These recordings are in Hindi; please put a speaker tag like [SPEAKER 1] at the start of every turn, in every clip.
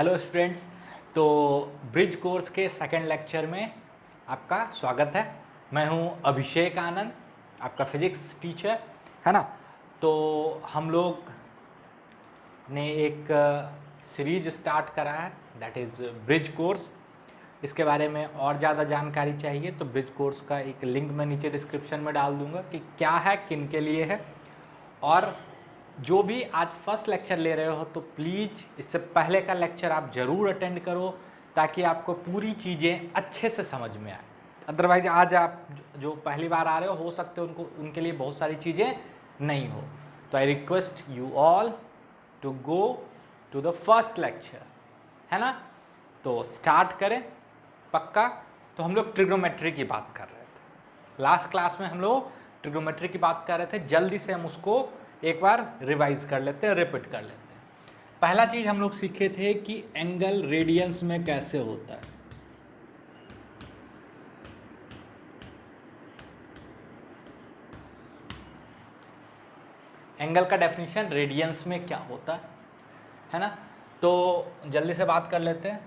[SPEAKER 1] Hello students. तो ब्रिज कोर्स के सेकंड लेक्चर में आपका स्वागत है। मैं हूं अभिषेक आनंद, आपका फिजिक्स टीचर, है ना। तो हम लोग ने एक सीरीज स्टार्ट करा है, दैट इज़ ब्रिज कोर्स। इसके बारे में और ज़्यादा जानकारी चाहिए तो ब्रिज कोर्स का एक लिंक मैं नीचे डिस्क्रिप्शन में डाल दूंगा कि क्या है, किन के लिए है। और जो भी आज फर्स्ट लेक्चर ले रहे हो तो प्लीज़ इससे पहले का लेक्चर आप ज़रूर अटेंड करो ताकि आपको पूरी चीज़ें अच्छे से समझ में आए। अदरवाइज आज आप जो पहली बार आ रहे हो सकते हो उनके लिए बहुत सारी चीज़ें नहीं हो। तो I request you all to go to the first lecture, है ना। तो स्टार्ट करें पक्का। तो हम लोग ट्रिग्नोमेट्री की बात कर रहे थे लास्ट क्लास में, हम लोग ट्रिग्नोमेट्री की बात कर रहे थे। जल्दी से हम उसको एक बार रिवाइज कर लेते हैं, रिपीट कर लेते हैं। पहला चीज हम लोग सीखे थे कि एंगल रेडियंस में कैसे होता है। एंगल का डेफिनेशन रेडियंस में क्या होता है ना। तो जल्दी से बात कर लेते हैं।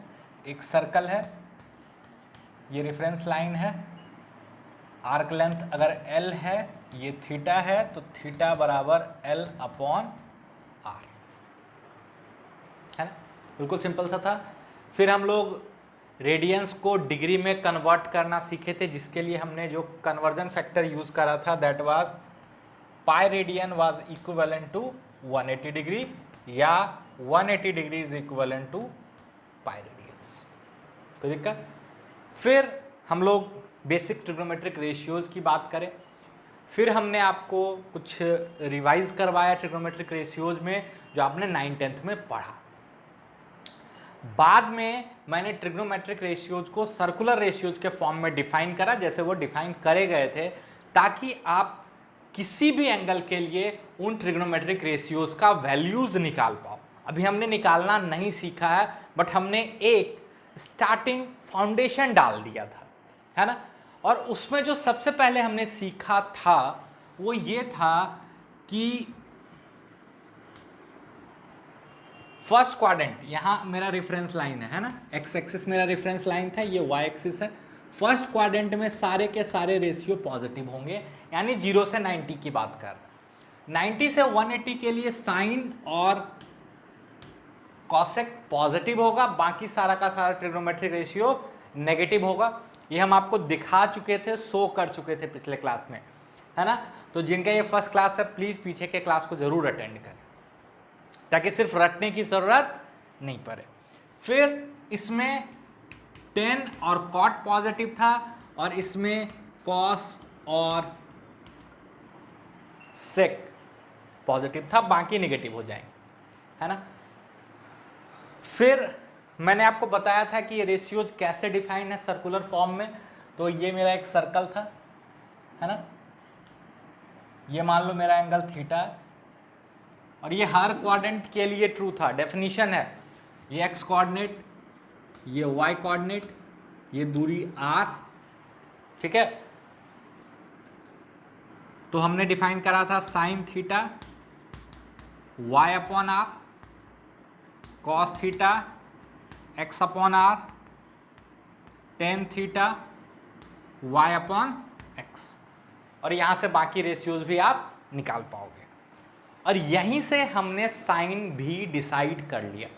[SPEAKER 1] एक सर्कल है, ये रेफरेंस लाइन है, आर्क लेंथ अगर L है, ये थीटा है, तो थीटा बराबर L अपॉन R, है ना। बिल्कुल सिंपल सा था। फिर हम लोग रेडियंस को डिग्री में कन्वर्ट करना सीखे थे, जिसके लिए हमने जो कन्वर्जन फैक्टर यूज करा था that was pi radian was equivalent to 180 degree, या 180 degree is equivalent to pi radius. कोई दिक्कत। फिर हम लोग बेसिक ट्रिग्नोमेट्रिक रेशियोज की बात करें। फिर हमने आपको कुछ रिवाइज करवाया ट्रिग्नोमेट्रिक रेशियोज में जो आपने 9th-10th में पढ़ा। बाद में मैंने ट्रिग्नोमेट्रिक रेशियोज को सर्कुलर रेशियोज के फॉर्म में डिफाइन करा, जैसे वो डिफाइन करे गए थे, ताकि आप किसी भी एंगल के लिए उन ट्रिग्नोमेट्रिक रेशियोज का वैल्यूज निकाल पाओ। अभी हमने निकालना नहीं सीखा है, बट हमने एक स्टार्टिंग फाउंडेशन डाल दिया था, है ना। और उसमें जो सबसे पहले हमने सीखा था वो ये था कि फर्स्ट क्वाड्रेंट, यहाँ मेरा रेफरेंस लाइन है ना, एक्स एक्सिस मेरा रेफरेंस लाइन था, ये वाई एक्सिस है। फर्स्ट क्वाड्रेंट में सारे के सारे रेशियो पॉजिटिव होंगे, यानी 0 से 90 की बात कर रहे हैं। 90 से 180 के लिए साइन और कॉसेक पॉजिटिव होगा, बाकी सारा का सारा ट्रिग्नोमेट्रिक रेशियो नेगेटिव होगा। ये हम आपको दिखा चुके थे, शो कर चुके थे पिछले क्लास में, है ना। तो जिनका ये फर्स्ट क्लास है प्लीज पीछे के क्लास को जरूर अटेंड करें ताकि सिर्फ रटने की जरूरत नहीं पड़े। फिर इसमें टेन और कॉट पॉजिटिव था, और इसमें कॉस और सेक पॉजिटिव था, बाकी नेगेटिव हो जाएंगे, है ना। फिर मैंने आपको बताया था कि ये रेशियोज कैसे डिफाइन है सर्कुलर फॉर्म में। तो ये मेरा एक सर्कल था, है ना। ये मान लो मेरा एंगल थीटा है, और ये हर क्वाड्रेंट के लिए ट्रू था। डेफिनेशन है, ये एक्स कोऑर्डिनेट, ये वाई कोऑर्डिनेट, ये दूरी r, ठीक है। तो हमने डिफाइन करा था sine theta y upon r, cos theta x upon r, tan theta y upon x, और यहां से बाकी रेशियोज भी आप निकाल पाओगे। और यहीं से हमने साइन भी डिसाइड कर लिया।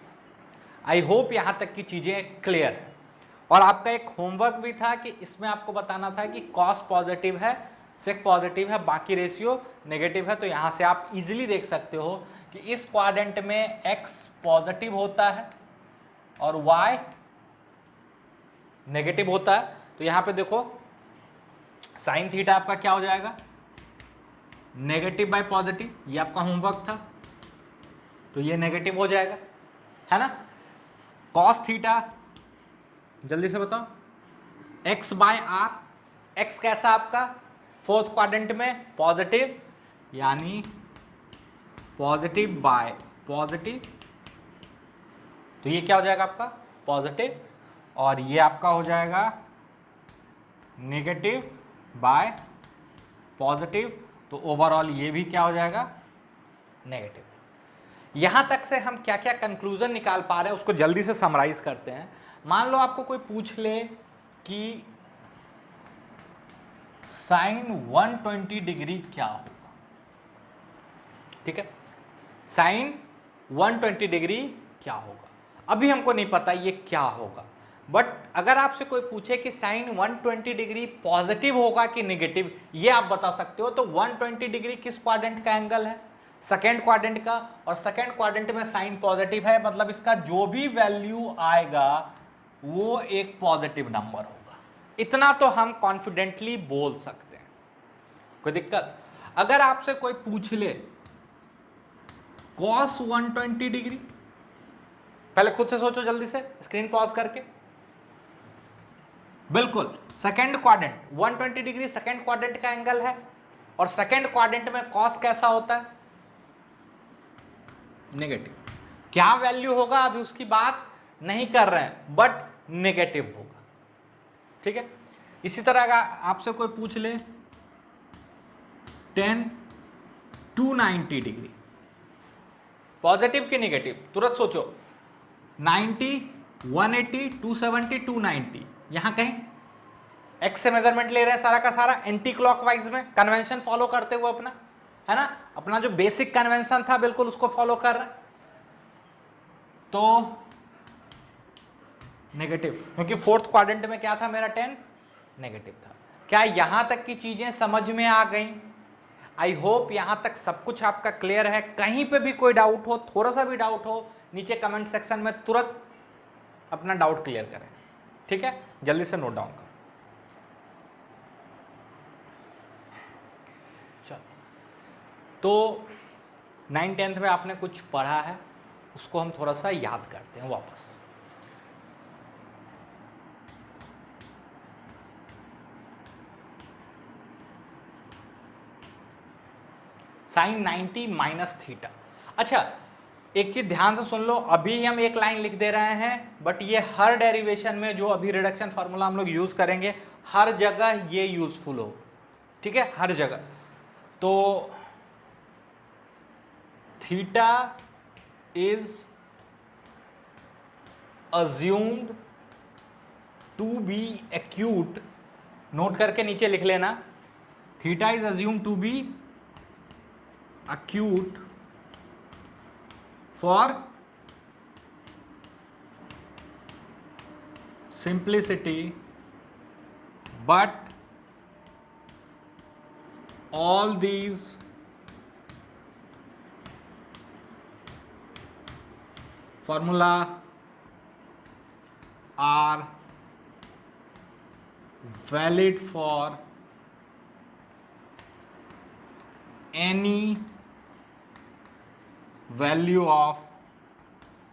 [SPEAKER 1] आई होप यहां तक की चीजें क्लियर है। और आपका एक होमवर्क भी था कि इसमें आपको बताना था कि कॉस पॉजिटिव है, सेक पॉजिटिव है, बाकी रेशियो नेगेटिव है। तो यहां से आप इजीली देख सकते हो कि इस क्वाड्रेंट में x पॉजिटिव होता है और y नेगेटिव होता है। तो यहां पे देखो साइन थीटा आपका क्या हो जाएगा, नेगेटिव बाय पॉजिटिव, ये आपका होमवर्क था, तो ये नेगेटिव हो जाएगा, है ना। कॉस थीटा जल्दी से बताओ, x बाय आर, x कैसा आपका फोर्थ क्वाड्रेंट में पॉजिटिव, यानी पॉजिटिव बाय पॉजिटिव, तो ये क्या हो जाएगा आपका पॉजिटिव, और ये आपका हो जाएगा नेगेटिव बाय पॉजिटिव, तो ओवरऑल ये भी क्या हो जाएगा नेगेटिव। यहां तक से हम क्या क्या कंक्लूजन निकाल पा रहे हैं उसको जल्दी से समराइज करते हैं। मान लो आपको कोई पूछ ले कि साइन 120 डिग्री क्या होगा, ठीक है, साइन 120 डिग्री क्या होगा। अभी हमको नहीं पता ये क्या होगा, बट अगर आपसे कोई पूछे कि साइन 120 डिग्री पॉजिटिव होगा कि नेगेटिव, ये आप बता सकते हो। तो 120 डिग्री किस क्वाड्रेंट का एंगल है? सेकेंड क्वाड्रेंट का, और सेकेंड क्वाड्रेंट में साइन पॉजिटिव है, मतलब इसका जो भी वैल्यू आएगा वो एक पॉजिटिव नंबर होगा। इतना तो हम कॉन्फिडेंटली बोल सकते हैं, कोई दिक्कत? अगर आपसे कोई पूछ ले cos 120 डिग्री, पहले खुद से सोचो जल्दी से, स्क्रीन पॉज करके। बिल्कुल second quadrant 120 degree second quadrant का एंगल है, और सेकेंड क्वाड्रेंट में cos कैसा होता है? नेगेटिव। क्या वैल्यू होगा अभी उसकी बात नहीं कर रहे हैं, बट नेगेटिव होगा, ठीक है। इसी तरह अगर आपसे कोई पूछ ले tan 290 डिग्री, पॉजिटिव की नेगेटिव, तुरंत सोचो। 90, 180, 270, 290, यहां कहीं एक्स से मेजरमेंट ले रहे हैं सारा का सारा एंटी क्लॉकवाइज में, कन्वेंशन फॉलो करते हुए अपना, है ना, अपना जो बेसिक कन्वेंशन था बिल्कुल उसको फॉलो कर रहे हैं, तो नेगेटिव, क्योंकि फोर्थ क्वाड्रेंट में क्या था मेरा 10 नेगेटिव था। क्या यहां तक की चीजें समझ में आ गई? आई होप यहां तक सब कुछ आपका क्लियर है। कहीं पे भी कोई डाउट हो, थोड़ा सा भी डाउट हो, नीचे कमेंट सेक्शन में तुरंत अपना डाउट क्लियर करें, ठीक है, जल्दी से नोट डाउन करो। चलो, तो 9th-10th में आपने कुछ पढ़ा है, उसको हम थोड़ा सा याद करते हैं वापस। Sine 90 minus theta. अच्छा, एक चीज ध्यान से सुन लो, अभी हम एक लाइन लिख दे रहे हैं, बट ये हर डेरिवेशन में जो अभी रिडक्शन फार्मूला हम लोग यूज करेंगे, हर जगह ये यूजफुल हो, ठीक है, हर जगह। तो theta is assumed to be acute, note करके नीचे लिख लेना, theta is assumed to be acute for simplicity, but all these formula are valid for any value of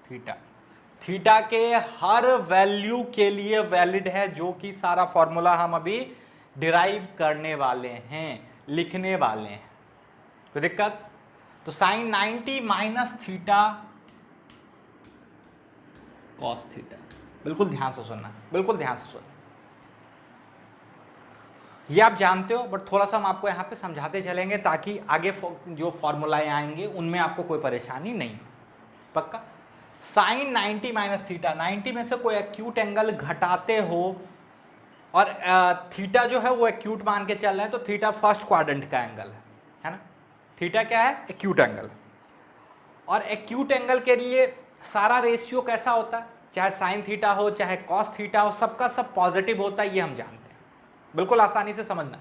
[SPEAKER 1] theta. Theta के हर वैल्यू के लिए वैलिड है, जो कि सारा फॉर्मूला हम अभी डिराइव करने वाले हैं, लिखने वाले हैं। कोई दिक्कत? तो sine 90 minus theta cos theta, बिल्कुल ध्यान से सुनना, बिल्कुल ध्यान से सुनना। ये आप जानते हो, बट थोड़ा सा हम आपको यहाँ पे समझाते चलेंगे ताकि आगे जो फॉर्मूलाएं आएंगे उनमें आपको कोई परेशानी नहीं। पक्का? साइन 90 माइनस थीटा, 90 में से कोई एक्यूट एंगल घटाते हो, और थीटा जो है वो एक्यूट मान के चल रहे हैं, तो थीटा फर्स्ट क्वाड्रेंट का एंगल है ना। थीटा क्या है? Acute angle. और एक्यूट एंगल के लिए सारा रेशियो कैसा होता है? चाहे साइन थीटा हो चाहे कॉस थीटा हो, सबका सब पॉजिटिव होता है, ये हम जानते हैं, बिल्कुल आसानी से समझना।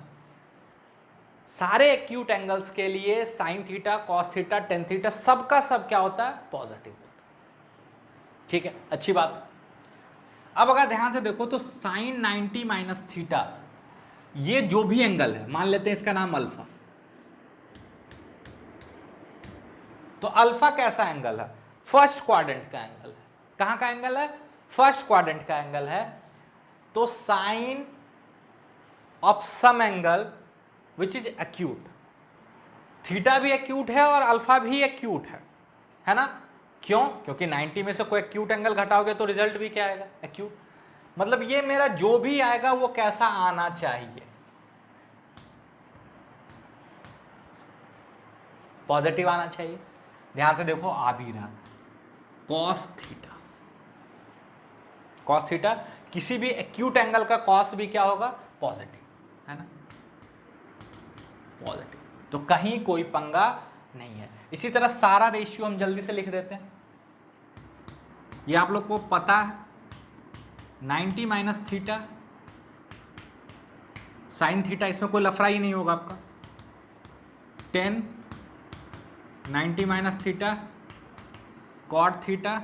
[SPEAKER 1] सारे एक्यूट एंगल्स के लिए sine theta, cos theta, tan theta, सबका सब क्या होता है? पॉजिटिव होता है, ठीक है, अच्छी बात। अब अगर ध्यान से देखो तो साइन 90 माइनस थीटा, ये जो भी एंगल है, मान लेते हैं इसका नाम अल्फा, तो अल्फा कैसा एंगल है? फर्स्ट क्वाड्रेंट का एंगल है। कहां का एंगल है? फर्स्ट क्वाड्रेंट का एंगल है। तो sine of some angle which is acute, theta भी एक्यूट है और अल्फा भी एक्यूट है ना। क्यों? क्योंकि 90 में से कोई एक्यूट एंगल घटाओगे तो रिजल्ट भी क्या आएगा? एक्यूट। मतलब ये मेरा जो भी आएगा वो कैसा आना चाहिए? पॉजिटिव आना चाहिए। ध्यान से देखो आ भी रहा, कॉस थीटा। कॉस थीटा, किसी भी एक्यूट एंगल का कॉस भी क्या होगा, पॉजिटिव, है ना, पॉजिटिव। तो कहीं कोई पंगा नहीं है। इसी तरह सारा रेशियो हम जल्दी से लिख देते हैं, ये आप लोग को पता है, 90 माइनस थीटा साइन थीटा, इसमें कोई लफड़ा ही नहीं होगा आपका, 10 90 minus theta cot theta,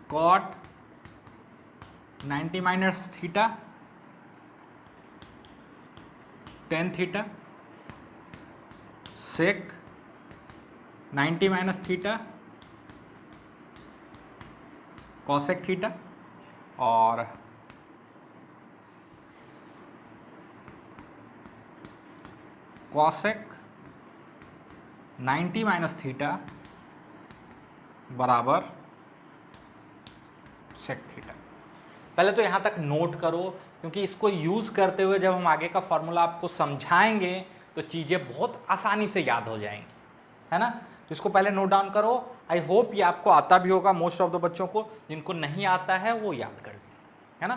[SPEAKER 1] cot 90 minus theta tan theta, sec 90 minus theta cosec theta, और कॉसेक 90 माइनस थीटा बराबर सेक थीटा। पहले तो यहाँ तक नोट करो, क्योंकि इसको यूज़ करते हुए जब हम आगे का फॉर्मूला आपको समझाएंगे तो चीज़ें बहुत आसानी से याद हो जाएंगी, है ना। तो इसको पहले नोट डाउन करो। आई होप ये आपको आता भी होगा, मोस्ट ऑफ द बच्चों को, जिनको नहीं आता है वो याद कर लें, है ना,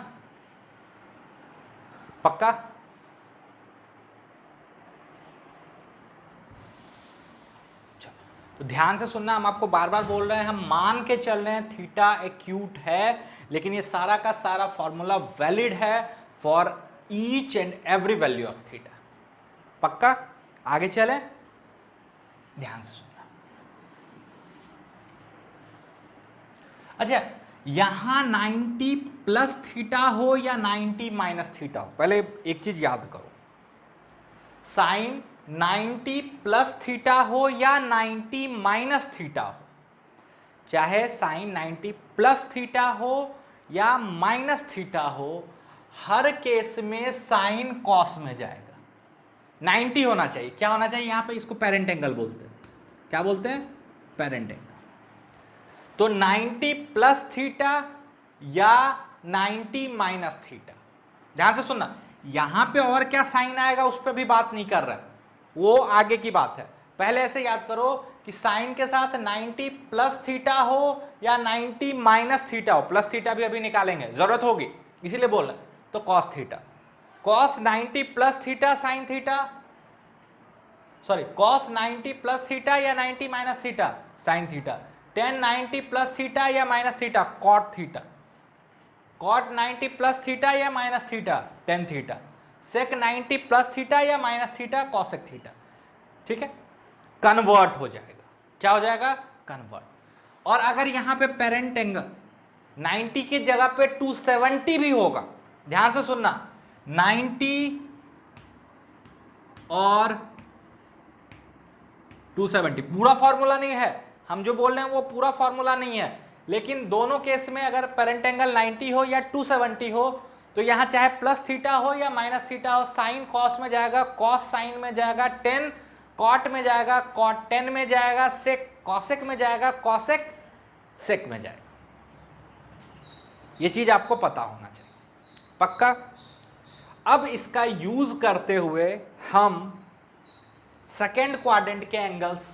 [SPEAKER 1] पक्का। तो ध्यान से सुनना, हम आपको बार बार बोल रहे हैं, हम मान के चल रहे हैं थीटा एक्यूट है, लेकिन ये सारा का सारा फॉर्मूला वैलिड है for each and every value of theta, पक्का। आगे चले, ध्यान से सुनना। अच्छा, यहां 90 प्लस थीटा हो या 90 माइनस थीटा हो, पहले एक चीज याद करो, साइन 90 प्लस थीटा हो या 90 माइनस थीटा हो, चाहे साइन 90 प्लस थीटा हो या माइनस थीटा हो, हर केस में साइन कॉस में जाएगा। 90 होना चाहिए, क्या होना चाहिए यहां पे, इसको पेरेंट एंगल बोलते हैं, क्या बोलते हैं, पेरेंट एंगल। तो 90 प्लस थीटा या 90 माइनस थीटा, ध्यान से सुनना, यहां पे और क्या साइन आएगा उस पर भी बात नहीं कर रहा है, वो आगे की बात है। पहले ऐसे याद करो कि साइन के साथ 90 प्लस थीटा हो या 90 माइनस थीटा हो, प्लस थीटा भी अभी निकालेंगे, जरूरत होगी इसीलिए बोल रहे, तो cos theta, cos 90 plus theta sine theta, sorry cos 90 plus theta या 90 minus theta sine theta, tan 90 plus theta या minus theta cot theta, cot 90 plus theta या minus theta tan theta, sec 90 plus theta या माइनस थीटा कॉसेक थीटा, ठीक है, कन्वर्ट हो जाएगा, क्या हो जाएगा, कन्वर्ट। और अगर यहां पे पेरेंट एंगल 90 की जगह पे 270 भी होगा, ध्यान से सुनना, 90 और 270 पूरा फॉर्मूला नहीं है, हम जो बोल रहे हैं वो पूरा फॉर्मूला नहीं है, लेकिन दोनों केस में अगर पेरेंट एंगल 90 हो या 270 हो, तो यहां चाहे प्लस थीटा हो या माइनस थीटा हो, साइन कॉस में जाएगा, कॉस साइन में जाएगा, टेन कॉट में जाएगा, कॉट टेन में जाएगा, सेक कॉसेक में जाएगा, कॉसेक सेक में जाएगा। ये चीज आपको पता होना चाहिए, पक्का। अब इसका यूज करते हुए हम सेकेंड क्वाड्रेंट के एंगल्स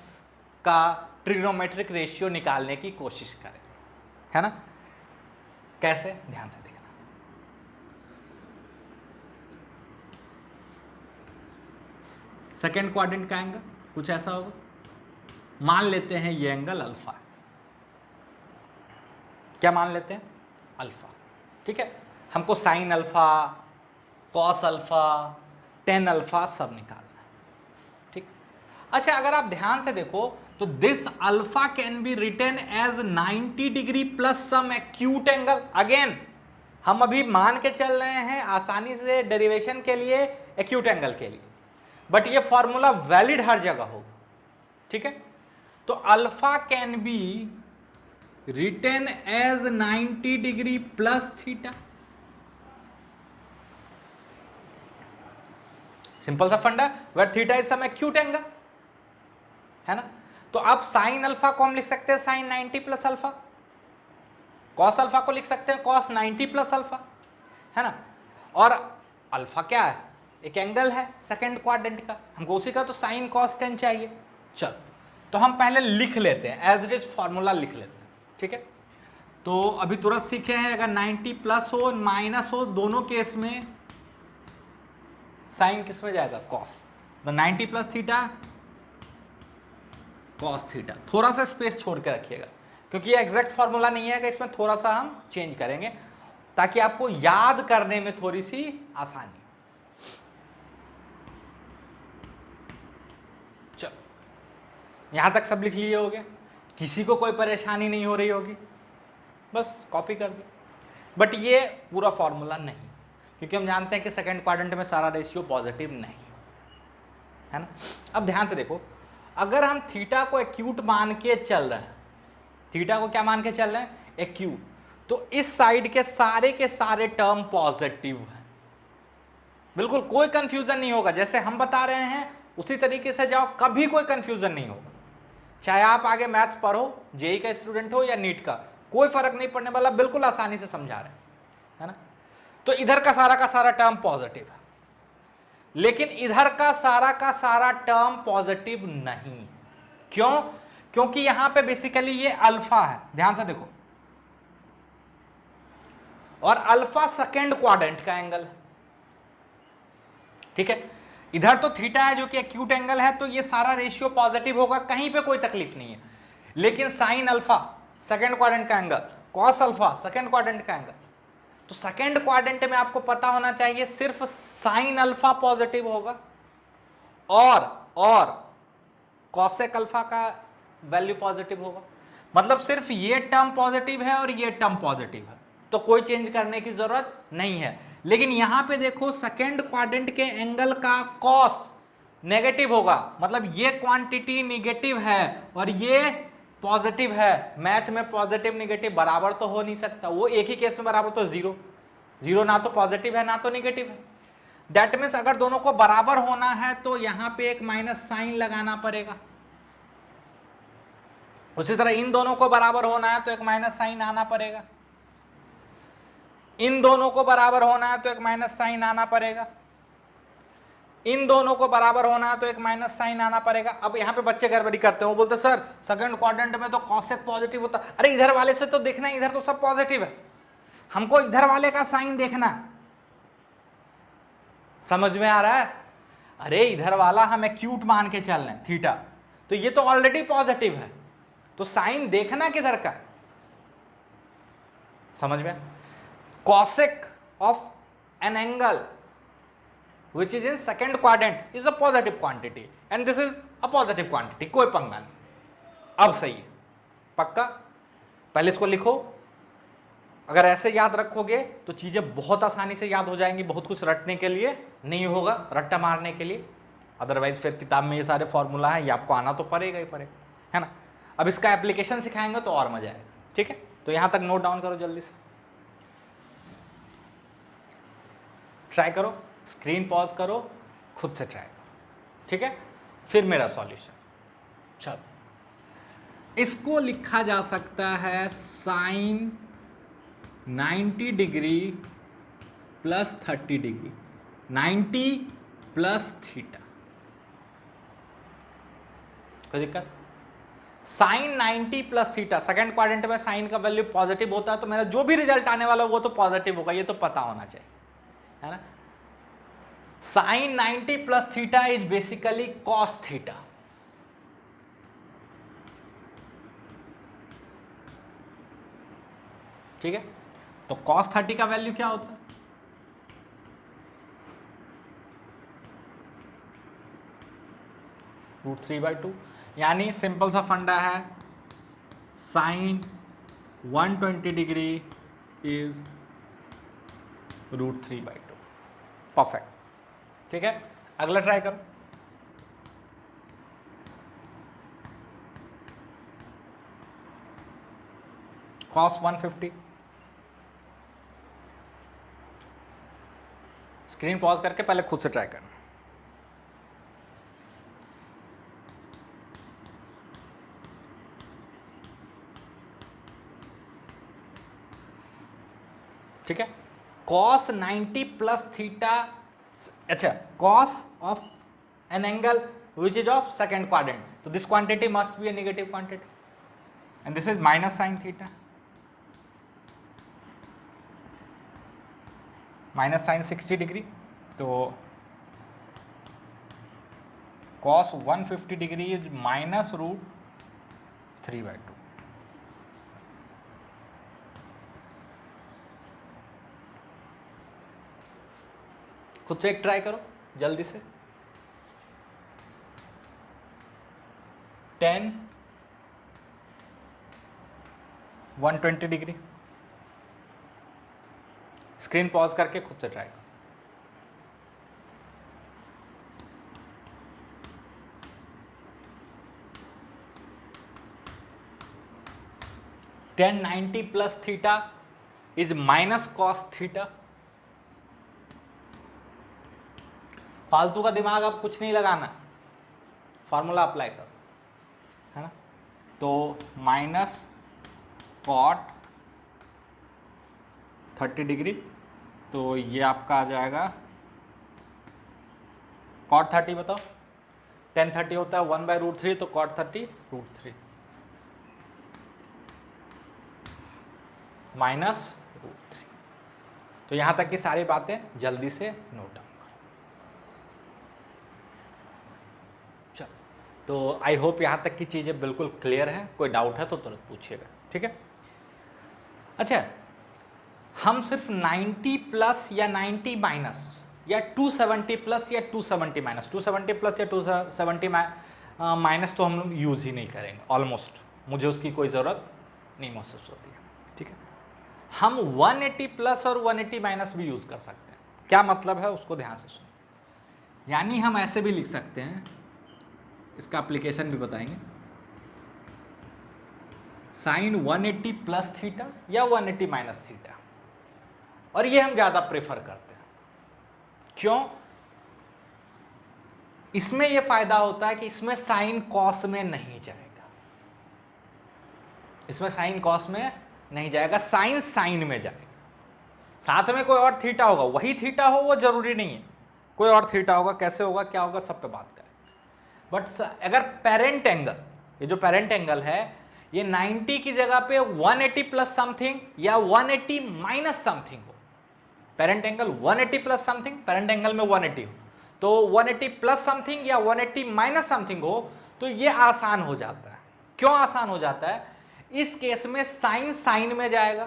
[SPEAKER 1] का ट्रिग्नोमेट्रिक रेशियो निकालने की कोशिश करें, है ना। कैसे, ध्यान से देखना। सेकेंड क्वाड्रेंट का एंगल कुछ ऐसा होगा, मान लेते हैं ये एंगल अल्फा, क्या मान लेते हैं, अल्फा, ठीक है। हमको sine alpha, cos alpha, tan alpha सब निकालना है, ठीक। अच्छा, अगर आप ध्यान से देखो तो this alpha can be written as 90 degree plus some acute angle. Again हम अभी मान के चल रहे हैं आसानी से डेरिवेशन के लिए एक्यूट एंगल के लिए, बट ये फॉर्मूला वैलिड हर जगह होगा, ठीक है। तो alpha can be written as 90 degree plus theta, simple सा funda, where theta is some acute angle, है ना। तो अब साइन अल्फा को हम लिख सकते हैं sine 90 plus alpha, cos alpha को लिख सकते हैं कॉस 90 प्लस अल्फा, है ना। और अल्फा क्या है, एक एंगल है सेकेंड क्वाड्रेंट का, हमको उसी का तो साइन कॉस टेन चाहिए। चल, तो हम पहले लिख लेते हैं, एज इट इज फॉर्मूला लिख लेते हैं, ठीक है। तो अभी तुरंत सीखे हैं, अगर 90 प्लस हो माइनस हो, दोनों केस में साइन किस में जाएगा, कॉस। तो 90 प्लस थीटा कॉस थीटा। थोड़ा सा स्पेस छोड़ के रखिएगा, क्योंकि ये एग्जैक्ट फॉर्मूला नहीं है, कि इसमें थोड़ा सा हम चेंज करेंगे ताकि आपको याद करने में थोड़ी सी आसानी। चलो, यहां तक सब लिख लिए होगे, किसी को कोई परेशानी नहीं हो रही होगी, बस कॉपी कर दो। बट ये पूरा फॉर्मूला नहीं, क्योंकि हम जानते हैं कि सेकंड क्वाड्रेंट में सारा रेशियो पॉजिटिव नहीं है ना। अब ध्यान से देखो, अगर हम थीटा को एक्यूट मान के चल रहे हैं, थीटा को क्या मान के चल रहे हैं, एक्यूट, तो इस साइड के सारे टर्म पॉजिटिव है। बिल्कुल कोई कंफ्यूजन नहीं होगा, जैसे हम बता रहे हैं उसी तरीके से जाओ, कभी कोई कंफ्यूजन नहीं होगा। चाहे आप आगे मैथ्स पढ़ो, जेई का स्टूडेंट हो या नीट का, कोई फर्क नहीं पड़ने वाला, बिल्कुल आसानी से समझा रहे हैं, है ना। तो इधर का सारा टर्म पॉजिटिव है, लेकिन इधर का सारा टर्म पॉजिटिव नहीं। क्यों? क्योंकि यहां पे बेसिकली ये अल्फा है, ध्यान से देखो, और अल्फा सेकेंड क्वाड्रेंट का एंगल है, ठीक है। इधर तो थीटा है जो कि एक्यूट एंगल है, तो ये सारा रेशियो पॉजिटिव होगा, कहीं पे कोई तकलीफ नहीं है। लेकिन साइन अल्फा सेकेंड क्वाड्रेंट का angle, cos alpha second quadrant का एंगल, तो सेकेंड क्वाड्रेंट में आपको पता होना चाहिए सिर्फ साइन अल्फा पॉजिटिव होगा और कॉसेक अल्फा का वैल्यू पॉजिटिव होगा। मतलब सिर्फ ये टर्म पॉजिटिव है और ये टर्म पॉजिटिव है, तो कोई चेंज करने की जरूरत नहीं है। लेकिन यहां पे देखो, सेकेंड क्वाड्रेंट के एंगल का कॉस नेगेटिव होगा, मतलब ये क्वांटिटी नेगेटिव है और ये पॉजिटिव है। मैथ में पॉजिटिव नेगेटिव बराबर तो हो नहीं सकता, वो एक ही केस में बराबर, तो जीरो, जीरो ना तो पॉजिटिव है ना तो नेगेटिव है। दैट मीन्स अगर दोनों को बराबर होना है तो यहां पे एक माइनस साइन लगाना पड़ेगा। उसी तरह इन दोनों को बराबर होना है तो एक माइनस साइन आना पड़ेगा, इन दोनों को बराबर होना है तो एक माइनस साइन आना पड़ेगा, इन दोनों को बराबर होना है तो एक माइनस साइन आना पड़ेगा। अब यहाँ पे बच्चे गड़बड़ी करते हैं, वो बोलते सर सेकंड क्वाड्रेंट में तो कॉसेक पॉजिटिव होता है। अरे इधर वाले से तो देखना, इधर तो सब पॉजिटिव है, हमको इधर वाले का साइन देखना। समझ में आ रहा है? अरे इधर वाला हम एक्यूट मान के चल रहे हैं थीटा, तो ये तो ऑलरेडी पॉजिटिव है, तो साइन देखना किधर का। समझ में? Cosec of an angle which is in second quadrant is a positive quantity and this is a positive quantity, कोई पंगा नहीं। अब सही है, पक्का? पहले इसको लिखो, अगर ऐसे याद रखोगे तो चीजें बहुत आसानी से याद हो जाएंगी, बहुत कुछ रटने के लिए नहीं होगा, रट्टा मारने के लिए। अदरवाइज फिर किताब में ये सारे फॉर्मूला है, ये आपको आना तो पड़ेगा ही पड़ेगा, है ना। अब इसका एप्लीकेशन सिखाएंगे तो और मजा आएगा, ठीक है। तो यहां तक नोट डाउन करो जल्दी से, ट्राई करो, स्क्रीन पॉज करो, खुद से ट्राई करो, ठीक है। फिर मेरा सॉल्यूशन, चलो इसको लिखा जा सकता है sine 90 degree plus 30 degree, 90 plus theta. कोई दिक्कत? Sine 90 plus theta, second quadrant में साइन का वैल्यू पॉजिटिव होता है, तो मेरा जो भी रिजल्ट आने वाला वो तो पॉजिटिव होगा, ये तो पता होना चाहिए, है ना। Sine 90 plus theta is basically cos theta. ठीक है, तो कॉस 30 का वैल्यू क्या होता है? √3/2, यानी सिंपल सा फंडा है, साइन 120 डिग्री इज √3/2। परफेक्ट, ठीक है। अगला ट्राई करो, कॉस 150। स्क्रीन पॉज करके पहले खुद से ट्राई करना। ठीक है, कॉस 90 प्लस थीटा, अच्छा, cos of an angle which is of second quadrant, तो this quantity must be a negative quantity and this is minus sine theta, minus sine 60 degree, तो cos 150 डिग्री इज माइनस √3/2। खुद से एक ट्राई करो जल्दी से। 10 120 डिग्री, स्क्रीन पॉज करके खुद से ट्राई करो। tan 90 plus theta is minus cos theta. फालतू का दिमाग अब कुछ नहीं लगाना, फॉर्मूला अप्लाई करो, है ना। तो माइनस कॉट 30 डिग्री, तो ये आपका आ जाएगा कॉट 30, बताओ tan 30 होता है 1/√3, तो कॉट 30 √3 माइनस √3। तो यहां तक की सारी बातें जल्दी से नोट डाउन करो। चलो, तो आई होप यहां तक की चीजें बिल्कुल क्लियर है। कोई डाउट है तो तुरंत पूछिएगा, ठीक है। अच्छा, हम सिर्फ 90 प्लस या 90 माइनस या 270 प्लस या 270 माइनस, 270 प्लस या 270 माइनस तो हम लोग यूज़ ही नहीं करेंगे ऑलमोस्ट, मुझे उसकी कोई ज़रूरत नहीं महसूस होती है, ठीक है। हम 180 प्लस और 180 माइनस भी यूज़ कर सकते हैं। क्या मतलब है उसको ध्यान से सुनो। यानी हम ऐसे भी लिख सकते हैं, इसका एप्लीकेशन भी बताएंगे, साइन 180 प्लस थीटा या 180 माइनस थीटा, और ये हम ज़्यादा प्रेफर करते हैं। क्यों? इसमें ये फायदा होता है कि इसमें साइन कॉस में नहीं जाएगा, इसमें साइन कॉस में नहीं जाएगा, साइन साइन में जाएगा। साथ में कोई और थीटा होगा, वही थीटा हो वो जरूरी नहीं है, कोई और थीटा होगा, कैसे होगा क्या होगा सब पे बात करें। बट अगर पेरेंट एंगल, ये जो पेरेंट एंगल है ये 90 की जगह पे 180 प्लस समथिंग या 180 माइनस समथिंग हो, parent angle 180 plus something, parent angle में 180 हो, तो 180 प्लस समथिंग या 180 माइनस समथिंग हो, तो ये आसान हो जाता है। क्यों आसान हो जाता है? इस केस में साइन साइन में जाएगा,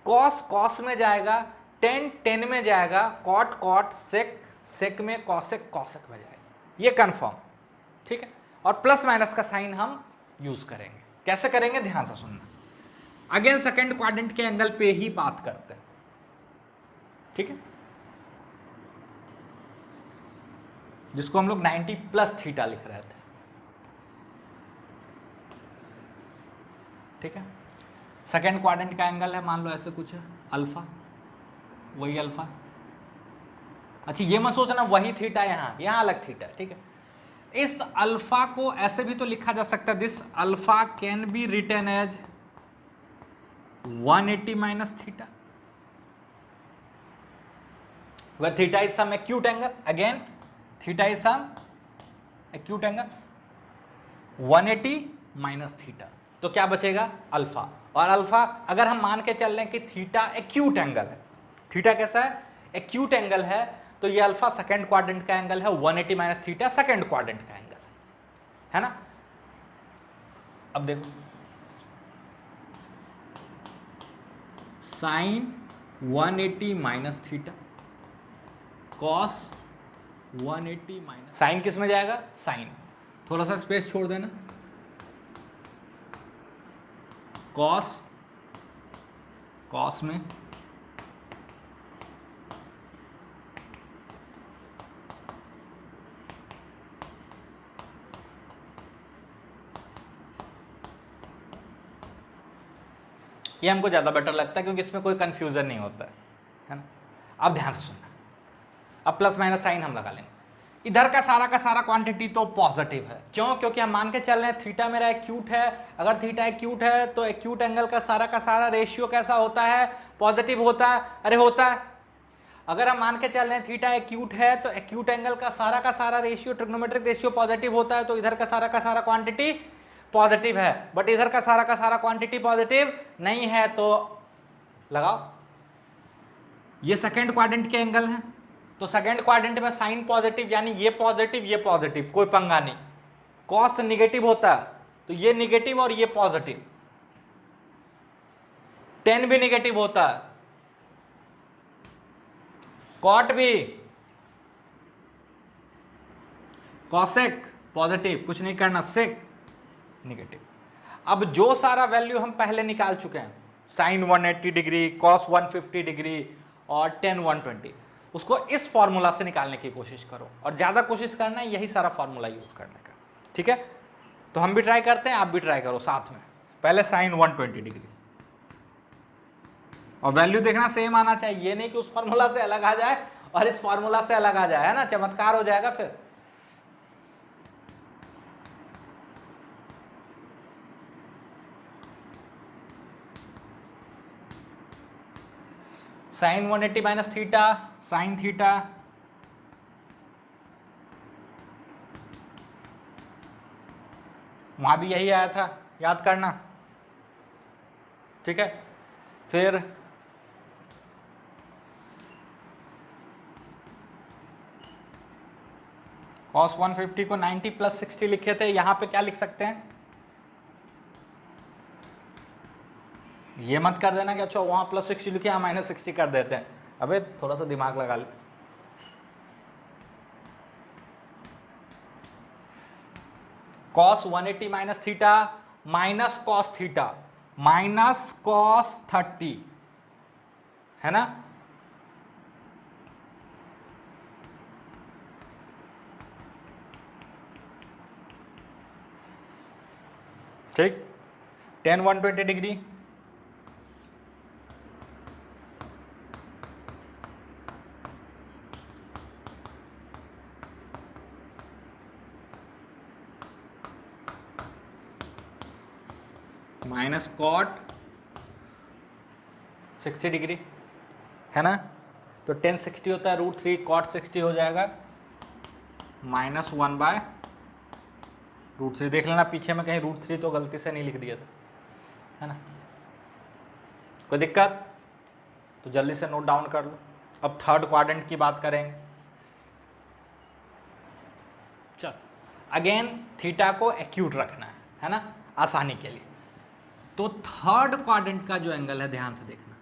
[SPEAKER 1] कॉस कॉस में जाएगा, टेन टेन में जाएगा, कॉट कॉट, सेक सेक में, कॉसेक कॉसेक में जाएगा, ये कंफर्म, ठीक है। और प्लस माइनस का साइन हम यूज करेंगे। कैसे करेंगे ध्यान से सुनना। अगेन सेकंड क्वाड्रेंट के एंगल पे ही बात करते हैं, ठीक है, जिसको हम लोग 90 प्लस थीटा लिख रहे थे, ठीक है। सेकेंड क्वाड्रेंट का एंगल है, मान लो ऐसे कुछ है, अल्फा, वही अल्फा। अच्छा, ये मत सोचना वही थीटा यहाँ अलग थीटा है, ठीक है। इस अल्फा को ऐसे भी तो लिखा जा सकता है, this alpha can be written as 180 minus theta, where theta is some acute angle, again theta is some acute angle, 180 minus theta, तो क्या बचेगा अल्फा। और अल्फा अगर हम मान के चल रहे हैं कि थीटा एक्यूट एंगल है, थीटा कैसा है? एक्यूट एंगल है, तो ये अल्फा सेकंड क्वाड्रेंट का एंगल है, 180 माइनस थीटा सेकंड क्वाड्रेंट का एंगल है ना। अब देखो, sine 180 minus theta, cos 180 minus, sine किस में जाएगा? साइन, थोड़ा सा स्पेस छोड़ देना, कॉस कॉस में, ये हमको ज़्यादा बेटर लगता है क्योंकि इसमें कोई कंफ्यूजन नहीं होता है ना। अब ध्यान से सुनना, अब प्लस माइनस साइन हम लगा लेंगे। इधर का सारा क्वांटिटी तो पॉजिटिव है, क्यों? क्योंकि हम मान के चल रहे हैं थीटा मेरा एक्यूट है, अगर थीटा एक्यूट है तो एक्यूट एंगल का सारा रेशियो कैसा होता है? पॉजिटिव होता है। अरे होता है, अगर हम मान के चल रहे हैं थीटा एक्यूट है तो एक्यूट एंगल का सारा रेशियो ट्रिग्नोमेट्रिक रेशियो पॉजिटिव होता है, तो इधर का सारा क्वांटिटी पॉजिटिव है, बट इधर का सारा क्वांटिटी पॉजिटिव नहीं है। तो लगाओ, ये सेकेंड क्वाड्रेंट के एंगल है, तो सेकेंड क्वाड्रेंट में साइन पॉजिटिव यानी ये पॉजिटिव, कोई पंगा नहीं। कॉस निगेटिव होता है तो ये निगेटिव और ये पॉजिटिव, टेन भी निगेटिव होता है, कॉट भी, कॉसेक पॉजिटिव, कुछ नहीं करना, सेक निगेटिव। अब जो सारा वैल्यू हम पहले निकाल चुके हैं, साइन 180 डिग्री, कॉस 150 डिग्री और टेन 120, उसको इस फॉर्मूला से निकालने की कोशिश करो, और ज्यादा कोशिश करना है यही सारा फॉर्मूला यूज करने का, ठीक है। तो हम भी ट्राई करते हैं, आप भी ट्राई करो साथ में। पहले साइन 120 डिग्री, और वैल्यू देखना सेम आना चाहिए, ये नहीं कि उस फॉर्मूला से अलग आ जाए और इस फॉर्मूला से अलग आ जाए, है ना, चमत्कार हो जाएगा फिर। Sine 180 minus theta, sine theta, वहां भी यही आया था, याद करना, ठीक है। फिर cos 150 को 90 प्लस 60 लिखे थे, यहां पे क्या लिख सकते हैं, ये मत कर देना कि अच्छा वहां प्लस 60 लिखे यहाँ माइनस 60 कर देते हैं, अबे थोड़ा सा दिमाग लगा ले। cos 180 minus theta minus cos theta minus cos 30, है ना, ठीक, tan 120 degree, minus cot 60 degree, है ना, तो टेन 60 होता है √3, कॉट 60 हो जाएगा माइनस 1/√3। देख लेना पीछे में कहीं √3 तो गलती से नहीं लिख दिया था, है ना, कोई दिक्कत तो जल्दी से नोट डाउन कर लो। अब थर्ड क्वाड्रेंट की बात करेंगे। चल अगेन थीटा को एक्यूट रखना है ना, आसानी के लिए। तो थर्ड क्वाड्रेंट का जो एंगल है ध्यान से देखना,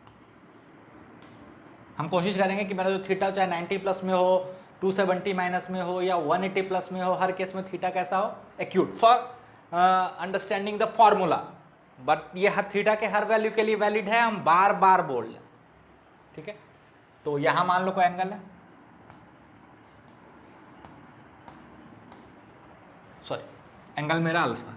[SPEAKER 1] हम कोशिश करेंगे कि मेरा जो थीटा चाहे 90 प्लस में हो, 270 माइनस में हो या 180 प्लस में हो, हर केस में थीटा कैसा हो, acute, for understanding the formula. But ये हर थीटा के हर वैल्यू के लिए वैलिड है, हम बार बार बोल रहे हैं, ठीक है। तो यहां मान लो कोई एंगल है, सॉरी एंगल मेरा अल्फा,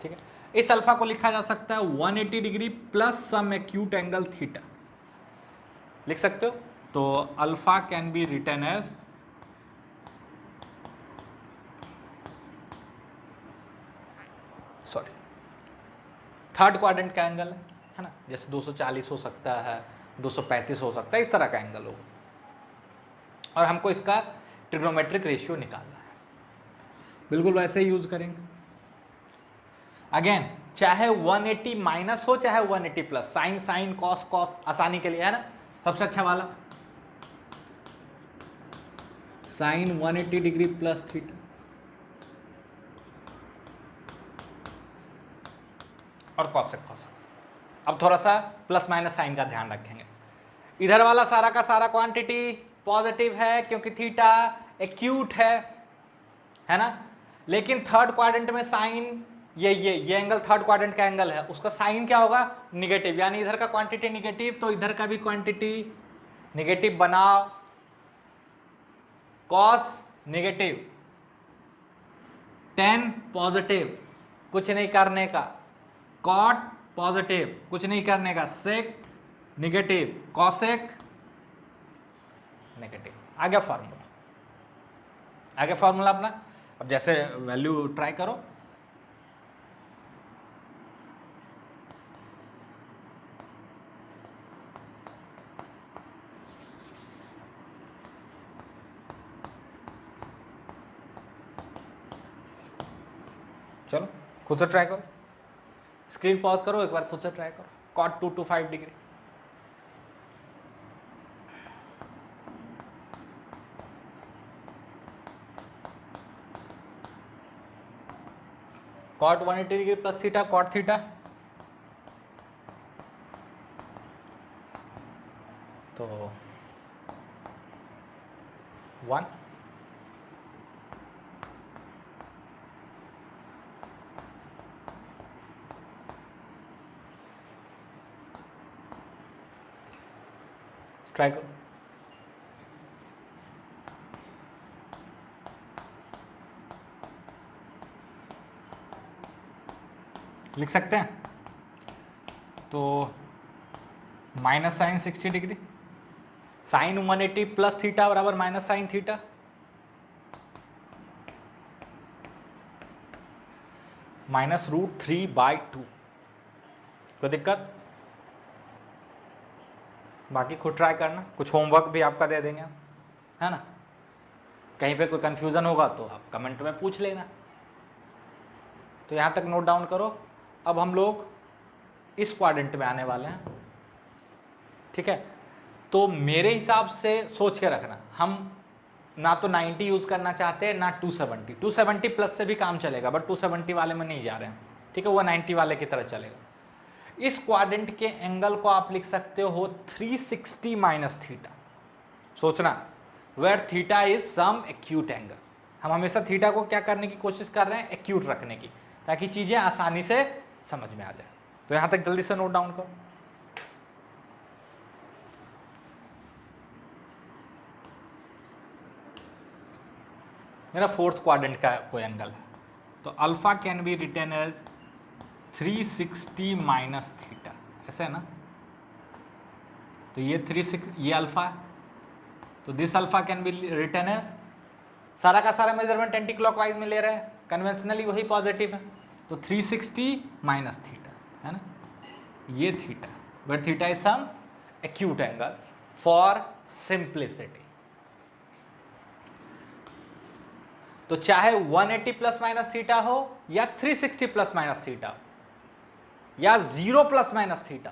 [SPEAKER 1] ठीक है। इस अल्फा को लिखा जा सकता है 180 degree plus some acute angle theta, लिख सकते हो। तो alpha can be written as sorry third quadrant का एंगल है ना, जैसे 240 हो सकता है, 235 हो सकता है, इस तरह का एंगल होगा, और हमको इसका ट्रिग्नोमेट्रिक रेशियो निकालना है, बिल्कुल वैसे ही यूज करेंगे। अगेन चाहे 180 माइनस हो चाहे 180 plus, sine sine cos cos, आसानी के लिए, है ना, सबसे अच्छा वाला साइन 180 डिग्री प्लस थीटा, और कॉसेक कॉसेक। अब थोड़ा सा प्लस माइनस साइन का ध्यान रखेंगे, इधर वाला सारा का सारा क्वांटिटी पॉजिटिव है क्योंकि थीटा एक्यूट है ना, लेकिन थर्ड क्वाड्रेंट में साइन, ये एंगल थर्ड क्वाड्रेंट का एंगल है, उसका साइन क्या होगा, निगेटिव, यानी इधर का क्वांटिटी निगेटिव तो इधर का भी क्वांटिटी निगेटिव बनाओ, कॉस निगेटिव, टेन पॉजिटिव, कुछ नहीं करने का, कॉट पॉजिटिव, कुछ नहीं करने का, सेक निगेटिव, कॉसेक नेगेटिव। आ गया फॉर्मूला अपना। अब जैसे वैल्यू ट्राई करो, चलो खुद से ट्राई करो, स्क्रीन पॉज करो, एक बार खुद से ट्राई करो। cot 225 degree, cot 180 degree plus theta cot theta, तो 1, ट्राई करो। लिख सकते हैं, तो minus sine 60 degree, sine 180 plus theta बराबर माइनस साइन थीटा, -√3/2। कोई दिक्कत? बाकी खुद ट्राई करना, कुछ होमवर्क भी आपका दे देंगे, है ना। कहीं पे कोई कंफ्यूजन होगा तो आप कमेंट में पूछ लेना। तो यहाँ तक नोट डाउन करो। अब हम लोग इस क्वाड्रेंट में आने वाले हैं, ठीक है। तो मेरे हिसाब से सोच के रखना, हम ना तो 90 यूज़ करना चाहते हैं ना 270। 270 प्लस से भी काम चलेगा, बट 270 वाले में नहीं जा रहे हैं, ठीक है। वो 90 वाले की तरह चलेगा। इस क्वाड्रेंट के एंगल को आप लिख सकते हो 360 माइनस थीटा। सोचना, where theta is some acute angle. हम हमेशा थीटा को क्या करने की कोशिश कर रहे हैं, एक्यूट रखने की, ताकि चीजें आसानी से समझ में आ जाए। तो यहां तक जल्दी से नोट डाउन करो। मेरा फोर्थ क्वाड्रेंट का कोई एंगल है, तो alpha can be written as 360 minus theta, ऐसे है ना। तो ये अल्फा है, तो this alpha can be written as, सारा का सारा मेजरमेंट एंटी क्लॉकवाइज में ले रहे हैं, कन्वेंशनली वही पॉजिटिव है, तो 360 माइनस थीटा, है ना। ये theta, but theta is some acute angle for simplicity. तो चाहे 180 प्लस माइनस थीटा हो या 360 प्लस माइनस थीटा हो या 0 प्लस माइनस थीटा,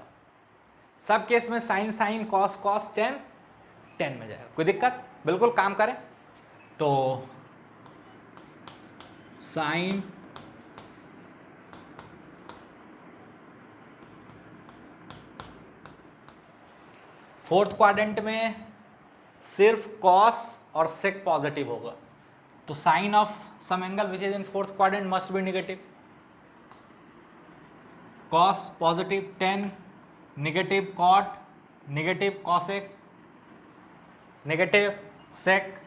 [SPEAKER 1] सब केस में sine sine cos cos tan tan में जाएगा। कोई दिक्कत? बिल्कुल काम करें। तो साइन फोर्थ क्वाड्रेंट में सिर्फ कॉस और सेक पॉजिटिव होगा, तो sine of some angle which is in fourth quadrant must be negative. Cos positive 10, negative cot, negative cosec, negative sec,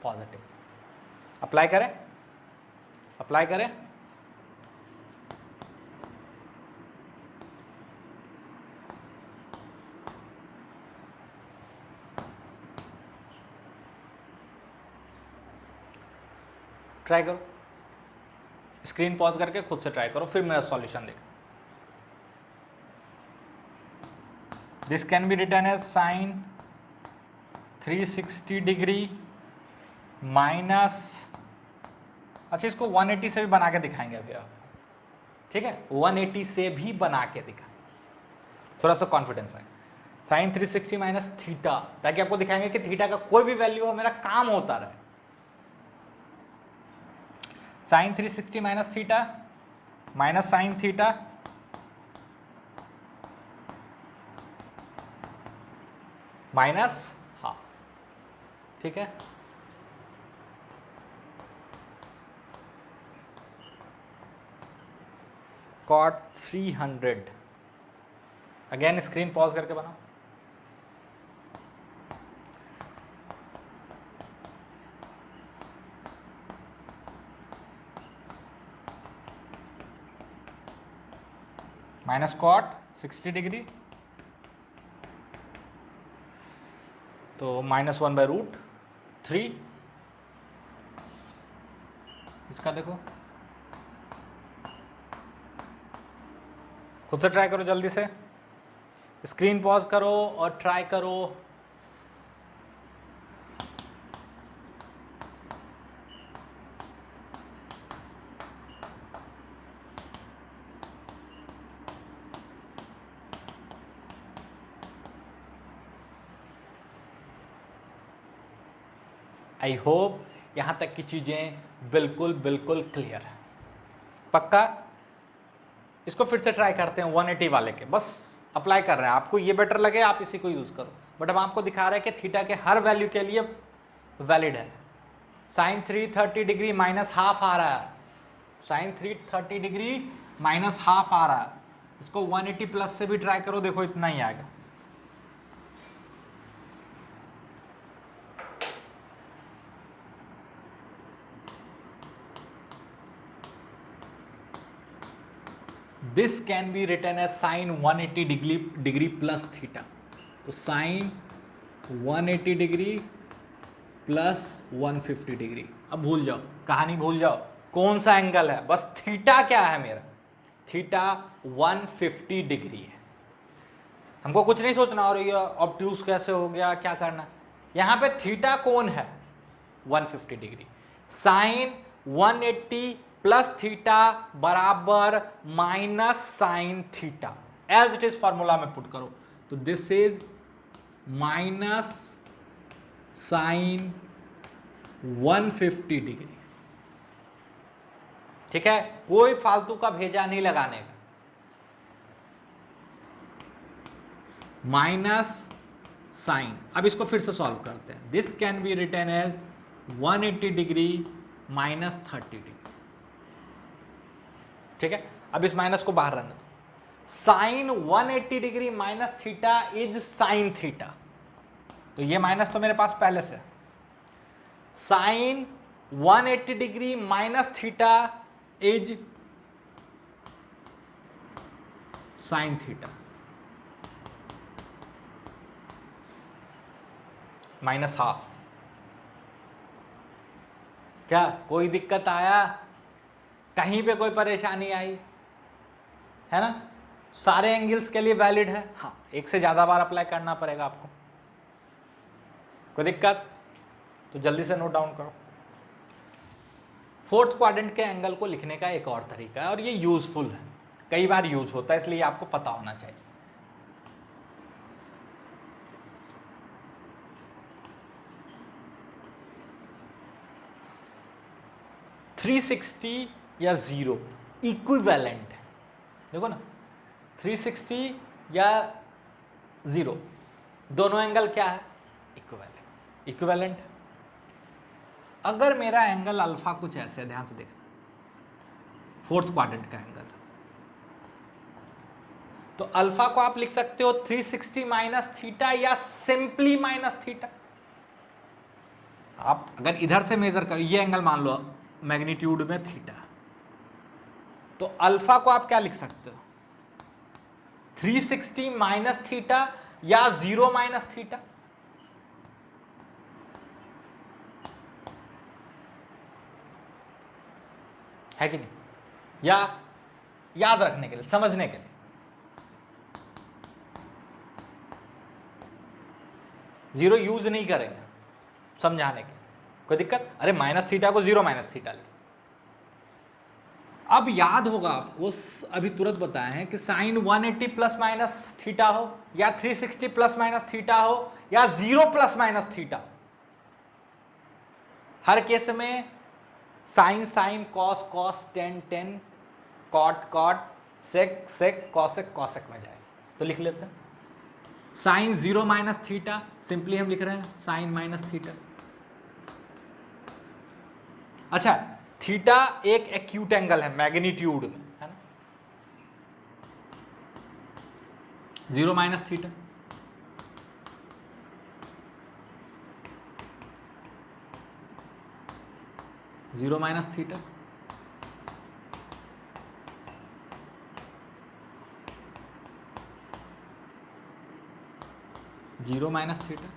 [SPEAKER 1] positive. Apply करें, अप्लाई करें। ट्राई करो, स्क्रीन पॉज करके खुद से ट्राई करो, फिर मेरा सॉल्यूशन देखो। This can be written as sine 360 degree minus, अच्छा इसको 180 से भी बना के दिखाएंगे अभी आप, ठीक है। 180 से भी बना के दिखाएंगे, थोड़ा सा कॉन्फिडेंस है। साइन 360 माइनस थीटा, ताकि आपको दिखाएंगे कि थीटा का कोई भी वैल्यू हो, मेरा काम होता रहे। Sine 360 minus theta minus sine theta minus half, ठीक है। कॉट 300, अगेन स्क्रीन पॉज करके बनाओ। माइनस कॉट 60 डिग्री, तो -1/√3। इसका देखो, खुद से ट्राई करो, जल्दी से स्क्रीन पॉज करो और ट्राई करो। आई होप यहाँ तक की चीज़ें बिल्कुल बिल्कुल क्लियर है। पक्का? इसको फिर से ट्राई करते हैं 180 वाले के, बस अप्लाई कर रहे हैं, आपको ये बेटर लगे आप इसी को यूज़ करो, बट हम आपको दिखा रहे हैं कि थीटा के हर वैल्यू के लिए वैलिड है। साइन 330 डिग्री माइनस हाफ आ रहा है, साइन 330 डिग्री माइनस हाफ आ रहा है, इसको 180 प्लस से भी ट्राई करो, देखो इतना ही आएगा। This can be written as sine 180 degree plus theta, तो साइन 180 डिग्री प्लस 150 डिग्री। अब भूल जाओ, कहानी भूल जाओ, कौन सा एंगल है, बस थीटा क्या है मेरा, थीटा 150 डिग्री है। हमको कुछ नहीं सोचना और ये ऑब्ट्यूज कैसे हो गया, क्या करना, यहां पे थीटा कौन है 150 डिग्री, साइन 180 प्लस थीटा बराबर minus sine theta, as it is formula में पुट करो, तो this is minus sine 150 degree. ठीक है, कोई फालतू का भेजा नहीं लगाने का, माइनस साइन। अब इसको फिर से सॉल्व करते हैं, this can be written as 180 degree minus 30 degree. ठीक है, अब इस माइनस को बाहर रहने दो, sine 180 degree minus theta is sine theta, तो ये माइनस तो मेरे पास पहले से, sine 180 degree minus theta is sine theta, minus half. क्या कोई दिक्कत आया, कहीं पे कोई परेशानी आई है ना, सारे एंगल्स के लिए वैलिड है, हाँ एक से ज्यादा बार अप्लाई करना पड़ेगा आपको, कोई दिक्कत, तो जल्दी से नोट डाउन करो। फोर्थ क्वाड्रेंट के एंगल को लिखने का एक और तरीका है, और ये यूजफुल है, कई बार यूज होता है, इसलिए आपको पता होना चाहिए। (360) या 0 इक्विवेलेंट है, देखो ना 360 या 0 दोनों एंगल क्या है, इक्विवेलेंट, इक्विवेलेंट। अगर मेरा एंगल अल्फा कुछ ऐसे, ध्यान से देखना, फोर्थ क्वाड्रेंट का एंगल, तो अल्फा को आप लिख सकते हो 360 माइनस थीटा या सिंपली माइनस थीटा। आप अगर इधर से मेजर करो, ये एंगल मान लो मैग्नीट्यूड में थीटा, तो अल्फा को आप क्या लिख सकते हो 360 माइनस थीटा या 0 माइनस थीटा। है कि नहीं, या याद रखने के लिए, समझने के लिए, जीरो यूज नहीं करेंगे समझाने के, कोई दिक्कत, अरे माइनस थीटा को 0 माइनस थीटा ले। अब याद होगा आपको, अभी तुरंत बताया है कि साइन 180 प्लस माइनस थीटा हो या 360 प्लस माइनस थीटा हो या 0 प्लस माइनस थीटा, हर केस में sine sine, cos cos, tan tan, cot cot, sec sec, cosec cosec में जाएगा। तो लिख लेते हैं साइन 0 माइनस थीटा, सिंपली हम लिख रहे हैं साइन माइनस थीटा। अच्छा, थीटा एक एक्यूट एंगल है मैग्नीट्यूड में, है ना, 0 minus theta, zero minus theta, zero minus theta,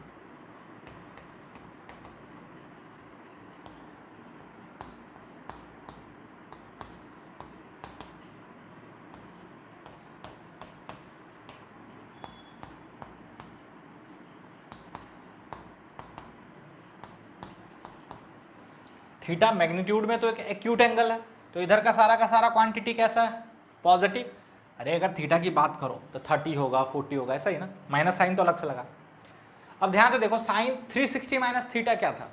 [SPEAKER 1] theta magnitude में तो एक एक्यूट एंगल है, तो इधर का सारा क्वांटिटी कैसा है, पॉजिटिव। अरे अगर थीटा की बात करो तो 30 होगा, 40 होगा, ऐसा ही ना, माइनस साइन तो अलग से लगा। अब ध्यान से देखो, साइन 360 माइनस थीटा क्या था,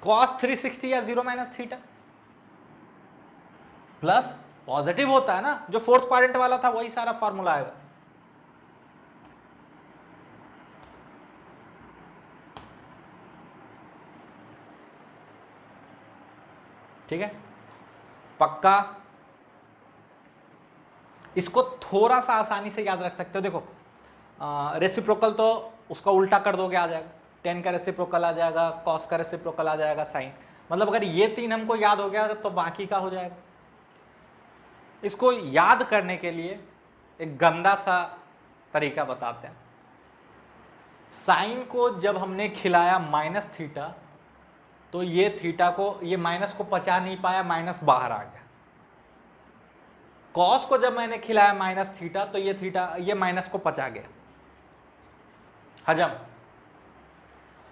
[SPEAKER 1] cos 360 या 0 माइनस थीटा प्लस पॉजिटिव होता है ना, जो फोर्थ क्वाड्रेंट वाला था वही सारा फॉर्मूला आएगा। ठीक है, पक्का? इसको थोड़ा सा आसानी से याद रख सकते हो। देखो रेसिप्रोकल तो उसका उल्टा कर दोगे आ जाएगा, टेन का रेसिप्रोकल आ जाएगा, कॉस का रेसिप्रोकल आ जाएगा, साइन। मतलब अगर ये तीन हमको याद हो गया तो बाकी का हो जाएगा। इसको याद करने के लिए एक गंदा सा तरीका बताते हैं। साइन को जब हमने खिलाया माइनस थीटा तो ये थीटा को, ये माइनस को पचा नहीं पाया, माइनस बाहर आ गया। कॉस को जब मैंने खिलाया माइनस थीटा तो ये थीटा, ये माइनस को पचा गया, हजम।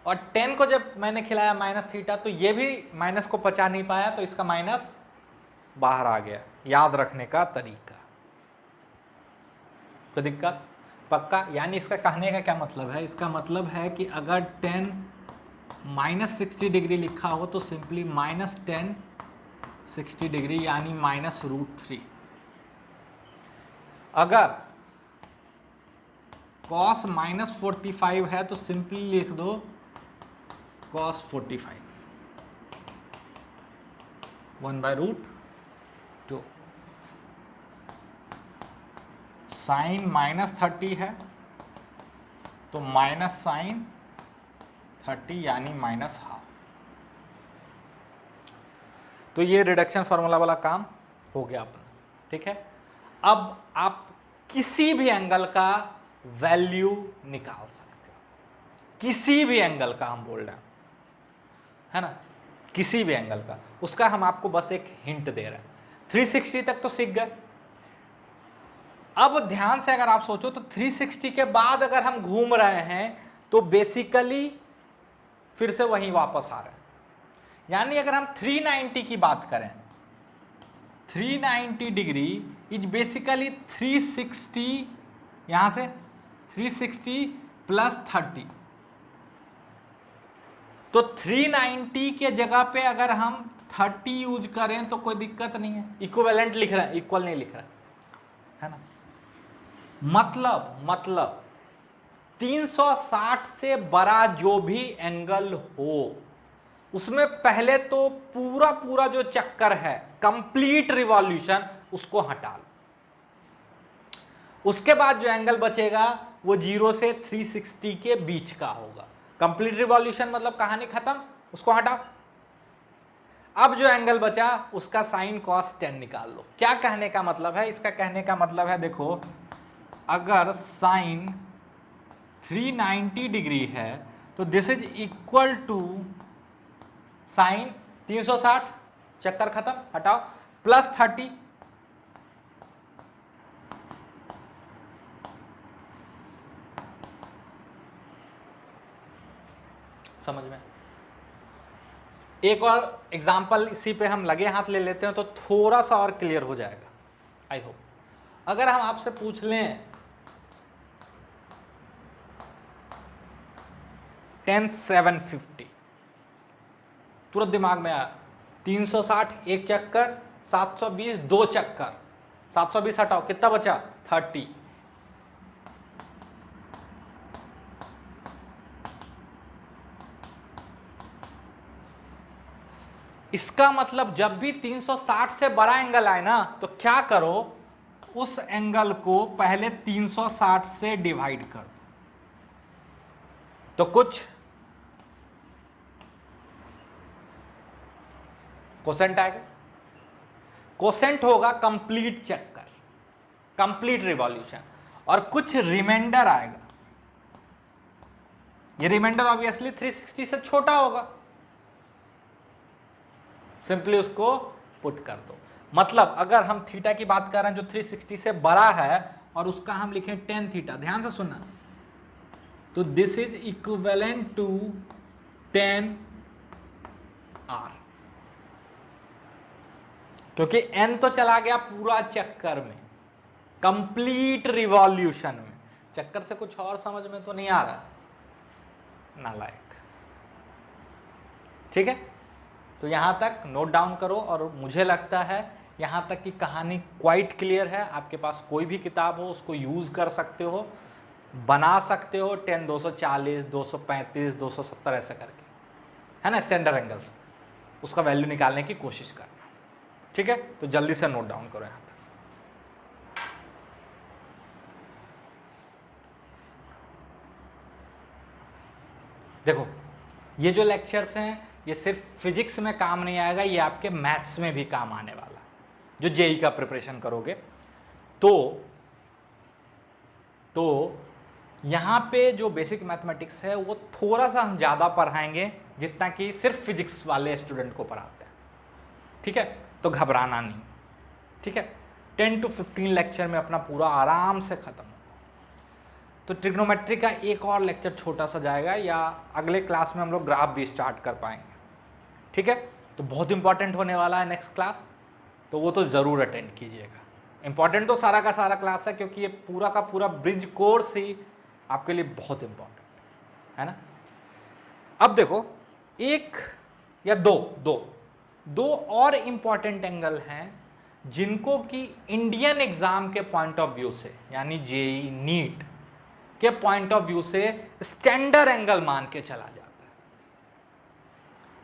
[SPEAKER 1] और टेन को जब मैंने खिलाया माइनस थीटा तो ये भी माइनस को पचा नहीं पाया, तो इसका माइनस बाहर आ गया। याद रखने का तरीका। कोई दिक्कत? पक्का? यानी इसका कहने का क्या मतलब है? इसका मतलब है कि अगर टेन माइनस 60 डिग्री लिखा हो तो सिंपली माइनस 10 60 डिग्री यानी माइनस √3। अगर cos माइनस 45 है तो सिंपली लिख दो cos 45 1/√2। साइन माइनस 30 है तो माइनस साइन 30 यानी माइनस हाफ। तो ये रिडक्शन फार्मूला वाला काम हो गया अपना। ठीक है, अब आप किसी भी एंगल का वैल्यू निकाल सकते हो, किसी भी एंगल का हम बोल रहे हैं, है ना, किसी भी एंगल का। उसका हम आपको बस एक हिंट दे रहे हैं। 360 तक तो सीख गए। अब ध्यान से अगर आप सोचो तो 360 के बाद अगर हम घूम रहे हैं तो बेसिकली फिर से वहीं वापस आ रहे हैं। यानी अगर हम 390 की बात करें, 390 डिग्री इज बेसिकली 360, यहां से 360 प्लस 30। तो 390 के जगह पे अगर हम 30 यूज करें तो कोई दिक्कत नहीं है। इक्विवेलेंट लिख रहा है, इक्वल नहीं लिख रहा है ना। मतलब 360 से बड़ा जो भी एंगल हो उसमें पहले तो पूरा जो चक्कर है, कंप्लीट रिवॉल्यूशन, उसको हटा लो। उसके बाद जो एंगल बचेगा वो 0 से 360 के बीच का होगा। कंप्लीट रिवॉल्यूशन मतलब कहानी खत्म, उसको हटाओ। अब जो एंगल बचा उसका साइन कॉस 10 निकाल लो। क्या कहने का मतलब है? इसका कहने का मतलब है, देखो अगर साइन 390 डिग्री है तो this is equal to sine 360, चक्कर खत्म, हटाओ, प्लस 30। समझ में? एक और एग्जांपल इसी पे हम लगे हाथ ले लेते हैं तो थोड़ा सा और क्लियर हो जाएगा, आई होप। अगर हम आपसे पूछ लें 10/750, तुरंत दिमाग में आया 360 एक चक्कर, 720 दो चक्कर, 720 हटाओ, कितना बचा? 30। इसका मतलब जब भी 360 से बड़ा एंगल आए ना तो क्या करो, उस एंगल को पहले 360 से डिवाइड कर दो, तो कुछ कोसेंट आएगा। कोसेंट होगा कंप्लीट चक्कर, कंप्लीट रिवॉल्यूशन, और कुछ रिमाइंडर आएगा। ये रिमाइंडर ऑब्वियसली 360 से छोटा होगा, सिंपली उसको पुट कर दो। मतलब अगर हम थीटा की बात कर रहे हैं जो 360 से बड़ा है और उसका हम लिखें 10 थीटा, ध्यान से सुनना, तो this is equivalent to 10 R, क्योंकि n तो चला गया पूरा चक्कर में, कंप्लीट रिवॉल्यूशन में। चक्कर से कुछ और समझ में तो नहीं आ रहा, नालायक। ठीक है, तो यहाँ तक नोट डाउन करो, और मुझे लगता है यहाँ तक की कहानी क्वाइट क्लियर है। आपके पास कोई भी किताब हो उसको यूज़ कर सकते हो, बना सकते हो 10 240 235 270 ऐसे करके, है ना, स्टैंडर्ड एंगल्स, उसका वैल्यू निकालने की कोशिश करना। ठीक है, तो जल्दी से नोट डाउन करो यहाँ तक। देखो ये जो लेक्चर्स हैं ये सिर्फ फिजिक्स में काम नहीं आएगा, ये आपके मैथ्स में भी काम आने वाला, जो जेई का प्रिपरेशन करोगे। तो यहाँ पे जो बेसिक मैथमेटिक्स है वो थोड़ा सा हम ज़्यादा पढ़ाएंगे जितना कि सिर्फ फिजिक्स वाले स्टूडेंट को पढ़ाते हैं। ठीक है, तो घबराना नहीं। ठीक है, 10 to 15 लेक्चर में अपना पूरा आराम से ख़त्म होगा। तो ट्रिग्नोमेट्री का एक और लेक्चर छोटा सा जाएगा, या अगले क्लास में हम लोग ग्राफ भी स्टार्ट कर पाएंगे। ठीक है, तो बहुत इंपॉर्टेंट होने वाला है नेक्स्ट क्लास, तो वो तो ज़रूर अटेंड कीजिएगा। इंपॉर्टेंट तो सारा का सारा क्लास है, क्योंकि ये पूरा का पूरा ब्रिज कोर्स ही आपके लिए बहुत इंपॉर्टेंट है ना। अब देखो एक या दो और इंपॉर्टेंट एंगल हैं जिनको कि इंडियन एग्जाम के पॉइंट ऑफ व्यू से, यानी जेई नीट के पॉइंट ऑफ व्यू से स्टैंडर्ड एंगल मान के चला जाता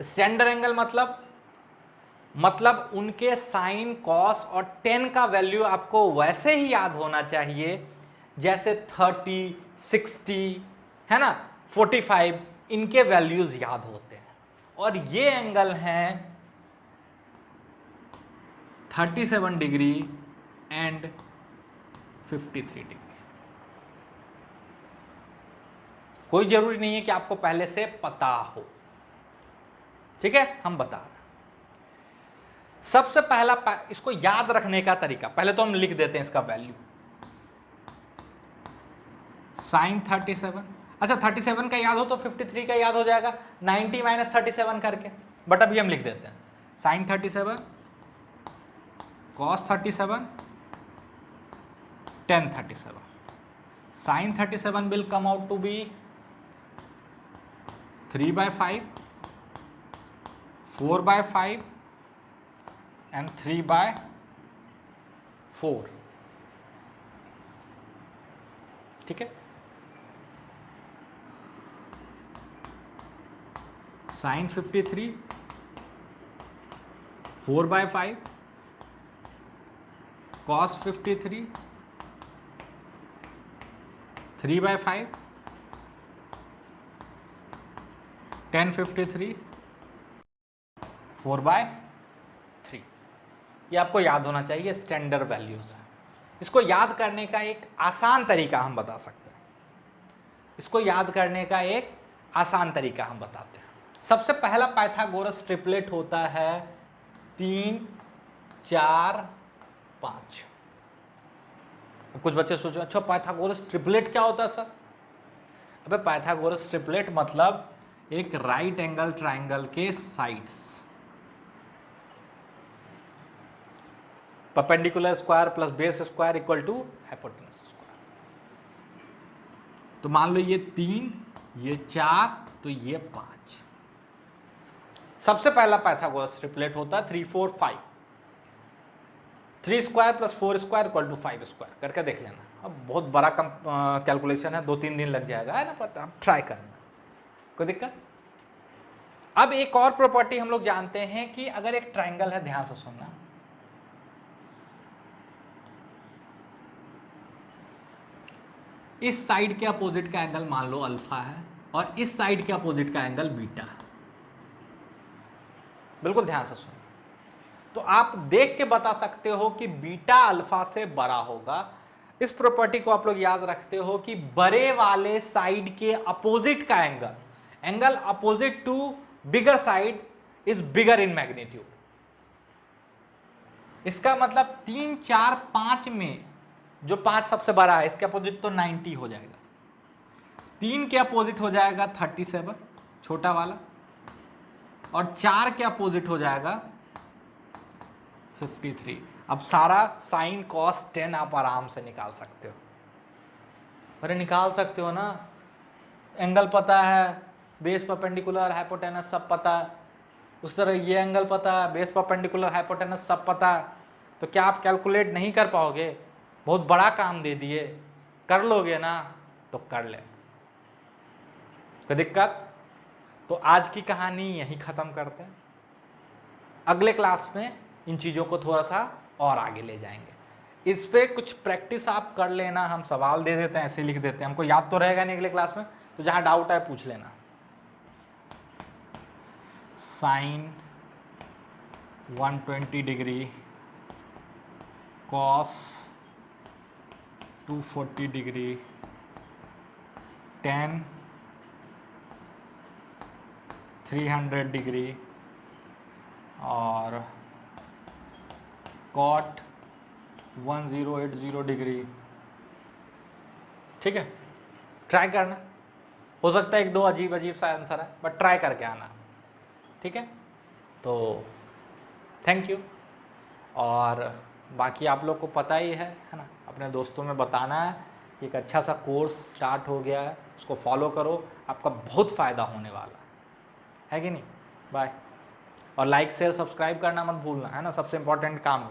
[SPEAKER 1] है। स्टैंडर्ड एंगल मतलब उनके साइन, कॉस और टेन का वैल्यू आपको वैसे ही याद होना चाहिए जैसे 30, 60 है ना, 45, इनके वैल्यूज याद होते हैं। और ये एंगल हैं 37 डिग्री एंड 53 डिग्री। कोई जरूरी नहीं है कि आपको पहले से पता हो। ठीक है, हम बता रहे हैं। सबसे पहला इसको याद रखने का तरीका, पहले तो हम लिख देते हैं इसका वैल्यू, साइन 37। अच्छा 37 का याद हो तो 53 का याद हो जाएगा 90 - 37 करके, बट अभी हम लिख देते हैं sign 37 cos 37 tan 37. Sin 37 will come out to be 3/5, 4/5 and 3/4. ठीक है, साइन 53 4/5 cos 53 3/5 tan 53 4/3। ये आपको याद होना चाहिए, स्टैंडर्ड वैल्यूज है। इसको याद करने का एक आसान तरीका हम बता सकते हैं। इसको याद करने का एक आसान तरीका हम बताते हैं। सबसे पहला पाइथागोरस ट्रिपलेट होता है 3 4 5। कुछ बच्चे सोचो अच्छा पाइथागोरस ट्रिपलेट क्या होता है सर? अबे पाइथागोरस ट्रिपलेट मतलब एक राइट एंगल ट्राइंगल के sides, perpendicular square plus base square equal to hypotenuse square. तो मान लो ये 3, ये 4, तो ये 5। सबसे पहला पाइथागोरस ट्रिपलेट होता है 3 4 5। 3 square plus 4 square equal to 5 square करके देख लेना। अब बहुत बड़ा कैलकुलेशन है, 2-3 दिन लग जाएगा, है ना, पता, आप ट्राई करना, कोई दिक्कत। अब एक और प्रॉपर्टी हम लोग जानते हैं कि अगर एक ट्राइंगल है, ध्यान से सुनना, इस साइड के अपोजिट का एंगल मान लो अल्फा है और इस साइड के अपोजिट का एंगल बीटा है। बिल्कुल ध्यान से सुनो, तो आप देख के बता सकते हो कि बीटा अल्फा से बड़ा होगा। इस प्रॉपर्टी को आप लोग याद रखते हो कि बड़े वाले साइड के अपोजिट का angle opposite to bigger side is bigger in magnitude. इसका मतलब 3 4 5 में जो 5 सबसे बड़ा है, इसके अपोजिट तो 90 हो जाएगा, 3 के अपोजिट हो जाएगा 37 छोटा वाला, और 4 के अपोजिट हो जाएगा 53। अब सारा साइन कॉस टेन आप आराम से निकाल सकते हो। अरे निकाल सकते हो ना, एंगल पता है, बेस परपेंडिकुलर हाइपोटेनस सब पता है, उस तरह ये एंगल पता है, बेस परपेंडिकुलर, हाइपोटेनस सब पता है, तो क्या आप कैलकुलेट नहीं कर पाओगे? बहुत बड़ा काम दे दिए, कर लोगे ना? तो कर ले, कोई दिक्कत? तो आज की कहानी यहीं ख़त्म करते हैं। अगले क्लास में इन चीज़ों को थोड़ा सा और आगे ले जाएंगे। इस पे कुछ प्रैक्टिस आप कर लेना, हम सवाल दे देते हैं, ऐसे लिख देते हैं, हमको याद तो रहेगा नहीं अगले क्लास में, तो जहाँ डाउट है पूछ लेना। Sine 120 degree, cos 240 degree, tan 300 degree और कॉट 1080 डिग्री। ठीक है, ट्राई करना, हो सकता है एक दो अजीब अजीब सा आंसर है, बट ट्राई करके आना। ठीक है, तो थैंक यू। और बाकी आप लोग को पता ही है ना, अपने दोस्तों में बताना है कि एक अच्छा सा कोर्स स्टार्ट हो गया है, उसको फॉलो करो, आपका बहुत फ़ायदा होने वाला है कि नहीं? बाय। और लाइक शेयर सब्सक्राइब करना मत भूलना, है ना, सबसे इम्पोर्टेंट काम है।